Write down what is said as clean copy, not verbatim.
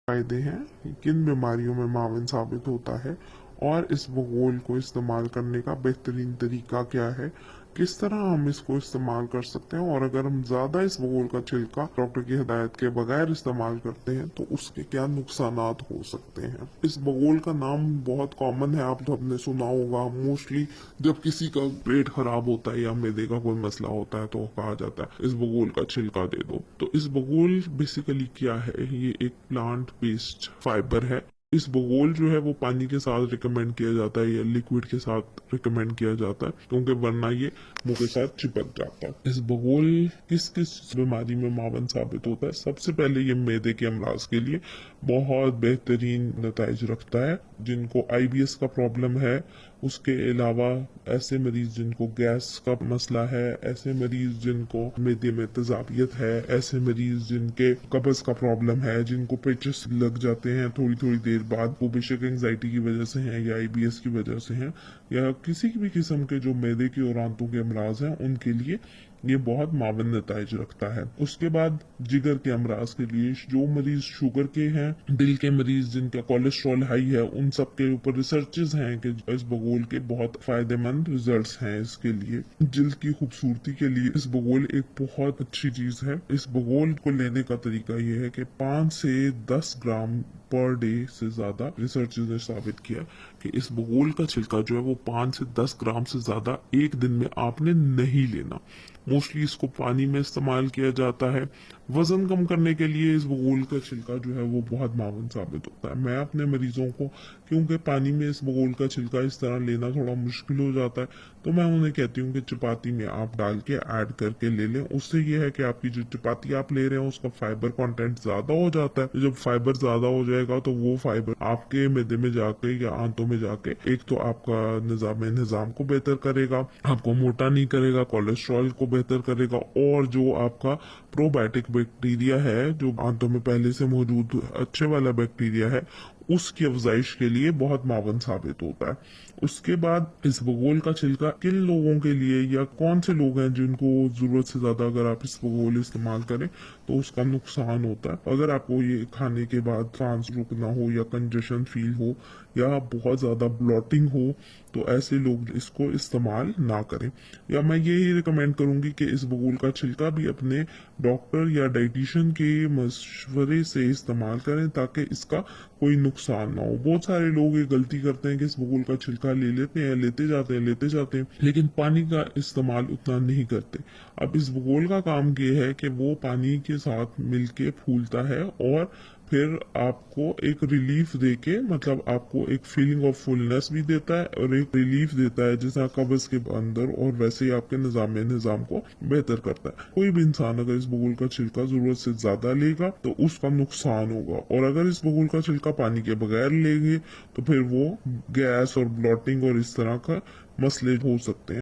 फायदे हैं, किन बीमारियों में मावन साबित होता है और इस बगोल को इस्तेमाल करने का बेहतरीन तरीका क्या है, किस तरह हम इसको इस्तेमाल कर सकते हैं और अगर हम ज़्यादा इस बगोल का छिलका डॉक्टर की हिदायत के बगैर इस्तेमाल करते हैं तो उसके क्या नुकसानात हो सकते हैं। इस बगोल का नाम बहुत कॉमन है, आप सबने सुना होगा। मोस्टली जब किसी का पेट खराब होता है या मैदे का कोई मसला होता है तो कहा जाता है इस बगोल का छिलका दे दो। तो इस बगोल बेसिकली क्या है, ये एक प्लांट बेस्ड फाइबर है। इस बगोल जो है वो पानी के साथ रिकमेंड किया जाता है या लिक्विड के साथ रिकमेंड किया जाता है, क्योंकि वरना ये मुंह के साथ चिपक जाता है। इस बगोल किस किस बीमारी में मावन साबित होता है? सबसे पहले ये मैदे के अमराज के लिए बहुत बेहतरीन नताइज रखता है। जिनको आईबीएस का प्रॉब्लम है, उसके अलावा ऐसे मरीज जिनको गैस का मसला है, ऐसे मरीज जिनको मैदे में तेजाबियत है, ऐसे मरीज जिनके कब्ज का प्रॉब्लम है, जिनको पेचेस लग जाते हैं थोड़ी थोड़ी देर बाद, वो बेशक एंजाइटी की वजह से हैं या आईबीएस की वजह से हैं या किसी भी किस्म के जो मैदे की और आंतों के अमराज हैं, उनके लिए ये बहुत मावन नताइज रखता है। उसके बाद जिगर के अमराज के लिए जो मरीज शुगर के हैं, दिल के मरीज जिनका कोलेस्ट्रॉल हाई है, उन सब के ऊपर रिसर्चेस हैं कि इस बगोल के बहुत फायदेमंद रिजल्ट्स हैं इसके लिए। जिल्द की खूबसूरती के लिए इस बगोल एक बहुत अच्छी चीज है। इस बगोल को लेने का तरीका ये है कि 5 से 10 ग्राम पर डे से ज्यादा रिसर्चेस ने साबित किया कि इस बगोल का छिलका जो है वो 5 से 10 ग्राम से ज्यादा एक दिन में आपने नहीं लेना। मोस्टली इसको पानी में इस्तेमाल किया जाता है। वजन कम करने के लिए इस बगोल का छिलका जो है वो बहुत मावन साबित होता है। मैं अपने मरीजों को, क्योंकि पानी में इस बगोल का छिलका इस तरह लेना थोड़ा मुश्किल हो जाता है, तो मैं उन्हें कहती हूँ कि चपाती में आप डाल के ऐड करके ले लें। उससे ये है कि आपकी जो चपाती आप ले रहे हैं उसका फाइबर कंटेंट ज्यादा हो जाता है। जब फाइबर ज्यादा हो जाएगा तो वो फाइबर आपके मैदे में जाके या आंतों में जाके एक तो आपका निजाम को बेहतर करेगा, आपको मोटा नहीं करेगा, कोलेस्ट्रॉल को बेहतर करेगा, और जो आपका प्रोबायोटिक बैक्टीरिया है जो आंतों में पहले से मौजूद अच्छे वाला बैक्टीरिया है, उसकी अफजाइश के लिए बहुत मावन साबित होता है। उसके बाद इस बगोल का छिलका किन लोगों के लिए या कौन से लोग हैं जिनको जरूरत से ज्यादा अगर आप इस बगोल इस्तेमाल करें तो उसका नुकसान होता है। अगर आपको ये खाने के बाद सांस रुकना हो या कंजेशन फील हो या बहुत ज्यादा ब्लॉटिंग हो, तो ऐसे लोग इसको इस्तेमाल ना करें। या मैं यही रिकमेंड करूंगी कि इस बगोल का छिलका भी अपने डॉक्टर या डाइटिशियन के मशवरे से इस्तेमाल करें ताकि इसका कोई नुकसान ना हो। बहुत सारे लोग ये गलती करते हैं कि इस बगोल का छिलका ले लेते हैं, लेते जाते हैं, लेकिन पानी का इस्तेमाल उतना नहीं करते। अब इस बगोल का काम ये है कि वो पानी के साथ मिलके फूलता है और फिर आपको एक रिलीफ देके, मतलब आपको एक फीलिंग ऑफ फुलनेस भी देता है और एक रिलीफ देता है जैसा कब्ज के अंदर, और वैसे ही आपके निजाम को बेहतर करता है। कोई भी इंसान अगर इस बगुल का छिलका जरूरत से ज्यादा लेगा तो उसका नुकसान होगा, और अगर इस बगुल का छिलका पानी के बगैर लेंगे तो फिर वो गैस और ब्लॉटिंग और इस तरह का मसले हो सकते हैं।